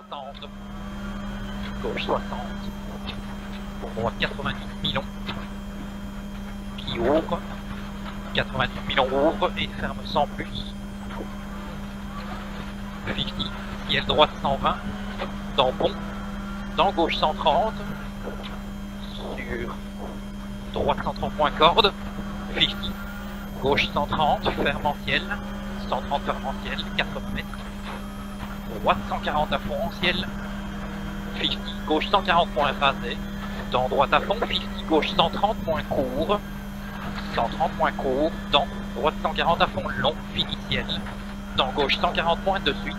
60. Gauche 60. Pour droite 90, Milon. Qui ouvre. 90, Milon ouvre et ferme sans plus. 50. Ciel droite 120. Dans pont. Dans gauche 130. Sur droite 130 moins corde. 50. Gauche 130, ferme en ciel. 130 ferme en ciel, 80 mètres. Droite 140 à fond en ciel. 50, gauche 140 moins rasé. Dans droite à fond, 50, gauche 130 moins court. 130 moins court. Dans droite 140 à fond long, fini ciel. Dans gauche 140 moins de suite.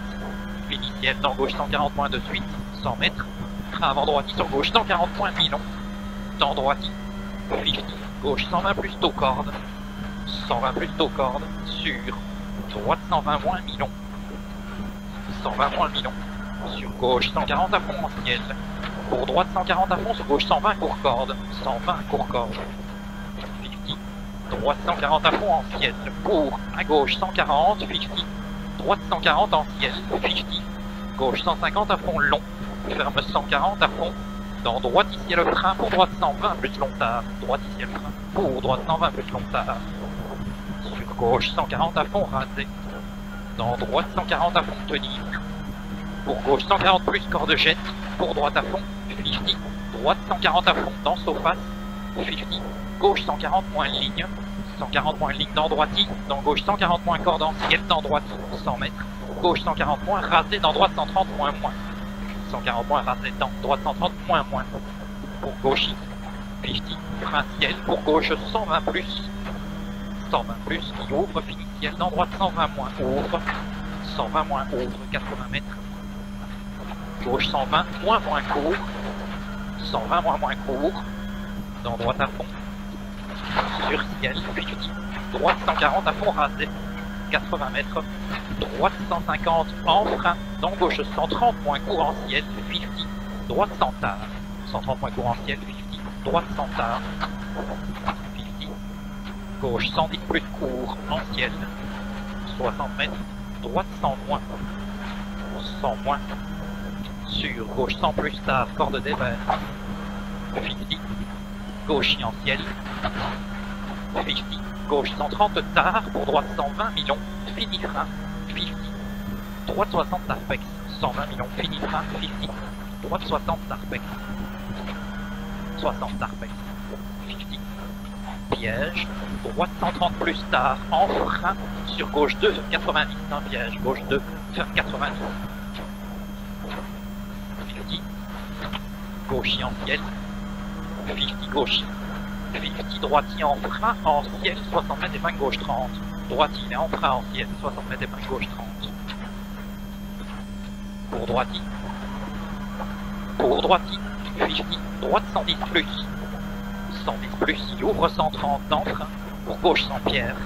Fini ciel, dans gauche 140 moins de suite. 100 mètres. Frein avant droite sur gauche 140 moins Milon. Dans droite 50, gauche 120 plus taux corde. 120 plus taux corde sur droite 120 moins Milon. 120 moins Milon. Sur gauche 140 à fond en ciel. Pour droite 140 à fond, sur gauche 120 court corde. 120 court corde. 50. Droite 140 à fond en ciel. Pour à gauche 140. 50. Droite 140 en ciel. 50. Gauche 150 à fond long. Ferme 140 à fond. Dans droite ici le frein. Pour droite 120 plus long tard. Droite ici le frein. Pour droite 120 plus long tard. Sur gauche 140 à fond rasé. Dans droite 140 à fond tenir. Pour gauche 140 plus corde jette. Pour droite à fond 50. Droite 140 à fond dans surface. 50. Gauche 140 moins ligne. 140 moins ligne dans droite. Dans gauche 140 moins corde en ciel. Dans droite 100 mètres. Gauche 140 moins rasé. Dans droite 130 moins moins. 140 moins rasé. Dans droite 130 moins moins. Pour gauche 50. Frein ciel. Pour gauche 120 plus. 120 plus qui ouvre, fini ciel, dans droite 120 moins, ouvre, 120 moins ouvre, 80 mètres, gauche 120, moins court, 120 moins court, dans droite à fond, sur ciel, fini, droite 140 à fond rasé, 80 mètres, droite 150 en frein, dans gauche 130 moins court en ciel, 50, droite 100 tard, 130 moins court en ciel, 50, droite 100 tard, gauche 110 plus court en ciel, 60 mètres, droite 100 moins, 100 moins, sur gauche 100 plus tard, corde d'évers, 50, gauche en ciel, 50, gauche 130 tard, pour droite 120 Milon, fini frein, 50, droite 60 tarpex, 120 Milon, fini frein, 50, droite 60 tarpex, 60 tarpex, 50, piège, droite 130 plus tard, en frein, sur gauche 2, 90, un piège, gauche 2, 90, 50, gauche en ciel, 50 gauche, 50 droite en frein, en ciel, 60 mètres et 20 gauche 30, droite il est en frein en ciel, 60 mètres et 20 gauche 30, pour droite, 50, droite 110 plus, 110 plus, il ouvre 130 dans frein, pour gauche 100 pierre,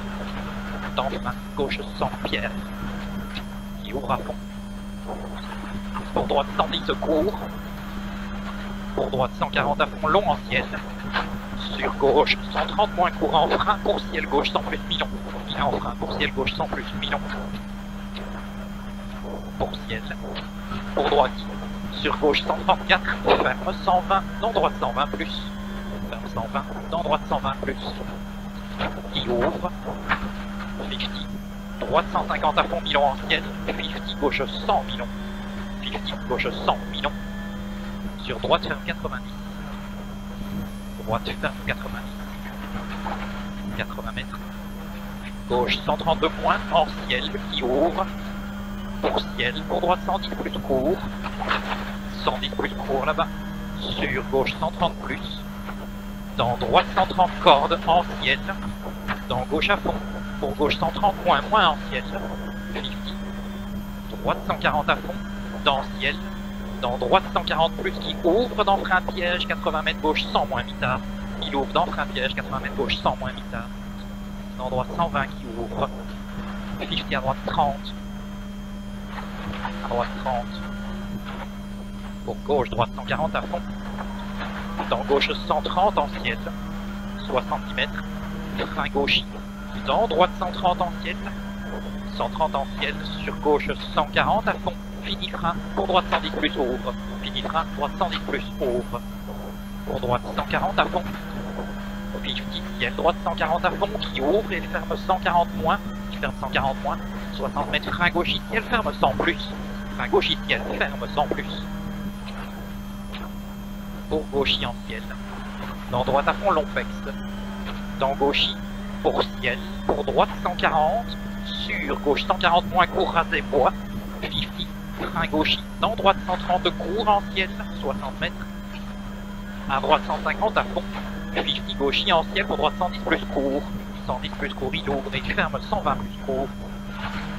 dans frein, gauche 100 pierre, il ouvre à fond, pour droite 110 court, pour droite 140 à fond long en ciel, sur gauche 130 moins court en frein, pour ciel gauche 100 plus Milon, il est en frein, pour ciel gauche 100 plus Milon, pour ciel, pour droite, sur gauche 134, ferme 120, dans droite 120 plus, 120, dans droite 120 plus, qui ouvre, 50, droite 150 à fond Milon en ciel, 50, gauche 100 Milon, 50, gauche 100 Milon, sur droite ferme 90, droite ferme 90, 80 mètres, gauche 132 moins en ciel, qui ouvre, pour ciel, pour droite 110 plus court, 110 plus court là-bas, sur gauche 130 plus, dans droite 130 corde en ciel, dans gauche à fond, pour gauche 130 moins en ciel, 50, droite 140 à fond, dans ciel, dans droite 140 plus qui ouvre dans frein piège, 80 mètres gauche 100 moins mitard, il ouvre dans frein piège, 80 mètres gauche 100 moins mitard, dans droite 120 qui ouvre, 50 à droite 30, à droite 30, pour gauche droite 140 à fond, dans gauche 130 en ciel, 60 mètres, frein gauche, dans droite 130 en ciel, 130 en ciel, sur gauche 140 à fond, Fini frein, pour droite 110 plus, ouvre. Fini frein, droite 110 plus, ouvre. Pour droite 140 à fond. 50, ciel, droite 140 à fond, qui ouvre et ferme 140 moins. Qui ferme 140 moins. 60 mètres, frein gauche ciel, ferme 100 plus. Frein gauche ciel, ferme 100 plus. Pour gauche en ciel. Dans droite à fond, long fex. Dans gauche, pour ciel. Pour droite 140. Sur gauche 140 moins, court rasé bois. 50, frein gauche. Dans droite 130 court en ciel, 60 mètres. À droite 150 à fond. 50 gauche en ciel, pour droite 110 plus court. 110 plus court, il ouvre et ferme 120 plus court.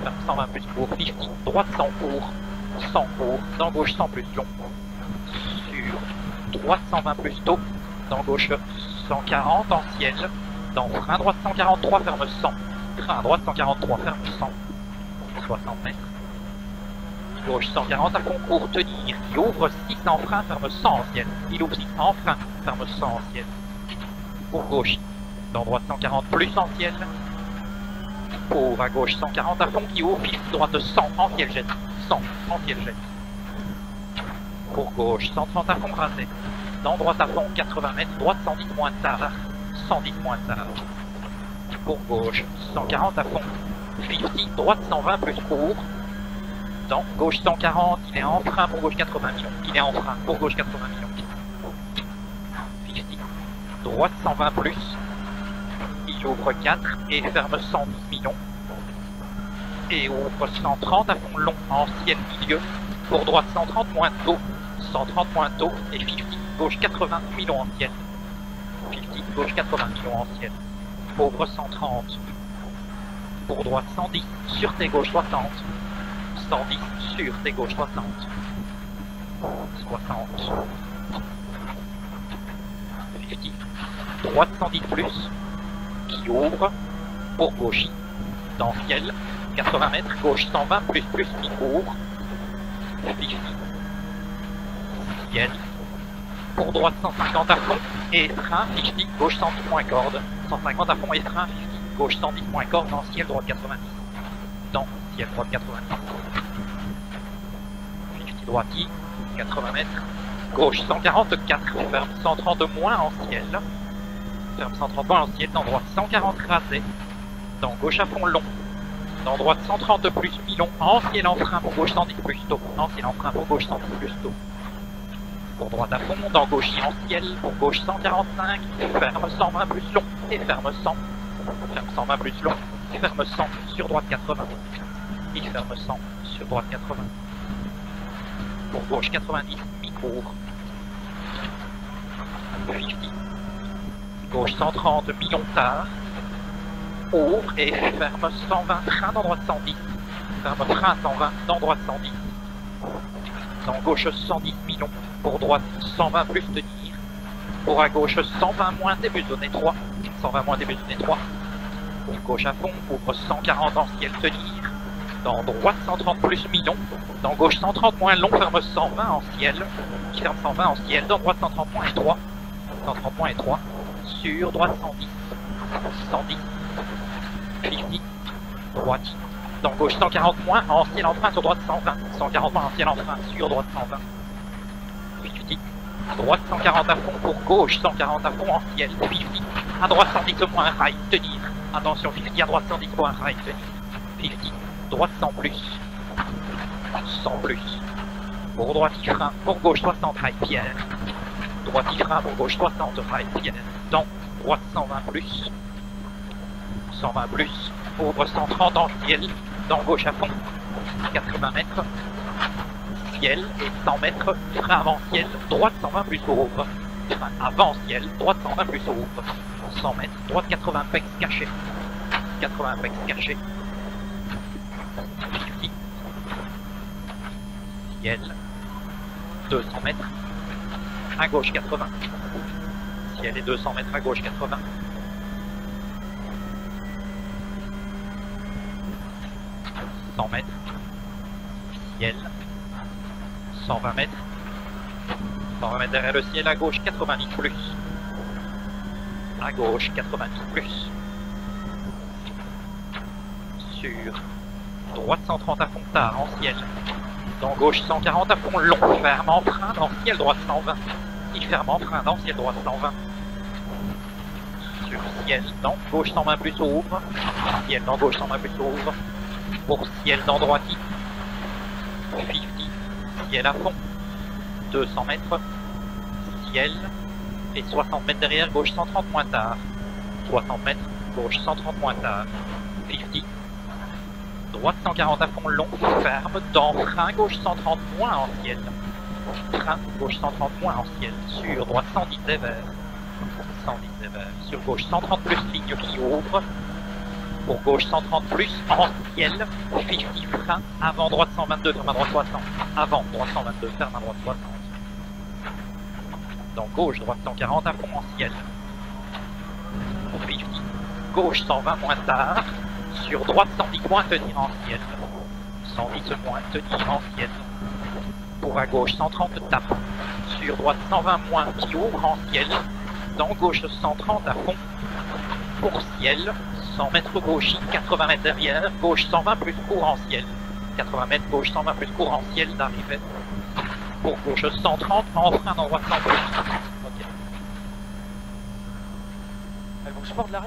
Ferme 120 plus court. 50, droite 100 court. 100 court. Dans gauche 100 plus long. Sur droite 120 plus tôt. Dans gauche 140 en ciel. Dans frein droite 143, ferme 100. Frein droite 143, ferme 100. 60 mètres. Gauche 140 à concours, tenir. Il ouvre 6 en frein, ferme 100 en ciel. Il ouvre 6 en frein, ferme 100 en ciel. Pour gauche. Dans droite 140 plus en ciel. Pour à gauche 140 à fond qui ouvre. Piste droite 100 en ciel jette. 100 en ciel jette. Pour gauche 130 à fond rasé. Dans droite à fond 80 mètres. Droite 110 moins tard. 110 moins tard. Pour gauche 140 à fond. 50, droite 120 plus court. Dans gauche 140, il est en frein pour gauche 80 millions. Il est en frein pour gauche 80 millions. 50, droite 120 plus. Il ouvre 4 et ferme 110 millions. Et ouvre 130 à fond long en ciel milieu. Pour droite 130 moins tôt. 130 moins tôt et 50, gauche 80 millions en ciel. 50, gauche 80 millions en ciel. Ouvre 130. Pour droite 110, sur tes gauche 60. 110 sur tes gauche 60. 60. 50. Droite 110 plus. Qui ouvre. Pour gauche. Dans ciel. 80 mètres. Gauche 120 plus plus. Qui ouvre. 50. Ciel. Pour droite 150 à fond. Et frein. 50. Gauche 110 moins corde. 150 à fond et frein. 50. Gauche 110 moins corde. Dans ciel. Droite 90. Dans ciel. Droite 90. Droite, 80 mètres. Gauche 144, ferme 130 moins en ciel. Ferme 130 moins en ciel. Dans droite 140 rasé. Dans gauche à fond long. Dans droite 130 plus mi-long. En ciel en frein pour gauche 110 plus tôt. En ciel en frein pour gauche 110 plus tôt. Pour droite à fond. Dans gauche en ciel. Pour gauche 145. Ferme 120 plus long. Et ferme 100. Ferme 120 plus long. Ferme 100 sur droite 80. Et ferme 100 sur droite 80. Pour gauche 90, mi-court. 50. Gauche 130, mi-long tard. Ouvre et ferme 120, frein dans droite 110. Ferme frein 120, dans droite 110. Dans gauche 110, mi-long. Pour droite 120 plus tenir. Pour à gauche 120 moins début de zone étroit. 120 moins début de zone étroit. Pour gauche à fond, ouvre 140 en ciel tenir. Dans droite 130 plus mi-long. Dans gauche 130 moins long, ferme 120 en ciel. Qui ferme 120 en ciel. Dans droite 130 moins étroit. 130 moins étroit. Sur droite 110. 110. 50. Droite. Dans gauche 140 moins en ciel en frein sur droite 120. 140 moins en ciel en frein sur droite 120. 50. Droite 140 à fond pour gauche 140 à fond en ciel. 50. À droite 110 moins rail tenir. Attention 50 à droite 110 moins rail tenir. 50. Droite 100 plus. 100 plus. Pour droite il frein, pour gauche 60 rail pierre. Droite il frein, pour gauche 60 rail pierre. Dans droite 120 plus. 120 plus. Ouvre 130 en ciel. Dans gauche à fond. 80 mètres. Ciel et 100 mètres. Frein avant ciel. Droite 120 plus ouvre. Frein avant ciel. Droite 120 plus ouvre. 100 mètres. Droite 80 pex caché. 80 pex caché. Ciel, 200 mètres, à gauche 80, ciel et 200 mètres à gauche 80, $100 mètres, ciel, 120 mètres, 120 mètres derrière le ciel, à gauche 90 plus, à gauche 90 plus, sur droite 130 à fond tard en ciel, Dans gauche 140 à fond long, ferme en frein dans ciel droite 120. Il ferme en frein dans ciel droite 120. Sur ciel dans gauche 120 plus ouvre. Ciel dans gauche 120 plus ouvre. Pour ciel dans droite 50. Ciel à fond. 200 mètres. Ciel. Et 60 mètres derrière, gauche 130 moins tard. 60 mètres, gauche 130 moins tard. 50. Droite 140 à fond long, ferme, dans frein, gauche 130 moins en ciel. Frein, gauche 130 moins en ciel. Sur droite 110 des verts. 110 des verts. Sur gauche 130 plus ligne qui ouvre. Pour gauche 130 plus en ciel. 50 frein, avant droite 122, ferme à droite 60. Avant droite 122, ferme à droite 60. Dans gauche, droite 140 à fond en ciel. Pour 50. Gauche 120 moins tard. Sur droite 110 moins tenir en ciel. 110 moins tenir en ciel. Pour à gauche 130 tape. Sur droite 120 moins qui ouvre en ciel. Dans gauche 130 à fond. Pour ciel. 100 mètres gauche, 80 mètres derrière. Gauche 120 plus court en ciel. 80 mètres gauche 120 plus court en ciel d'arrivée. Pour gauche 130 en frein dans droite 100 plus. Ok. Elles vont se mordre l'arrêt.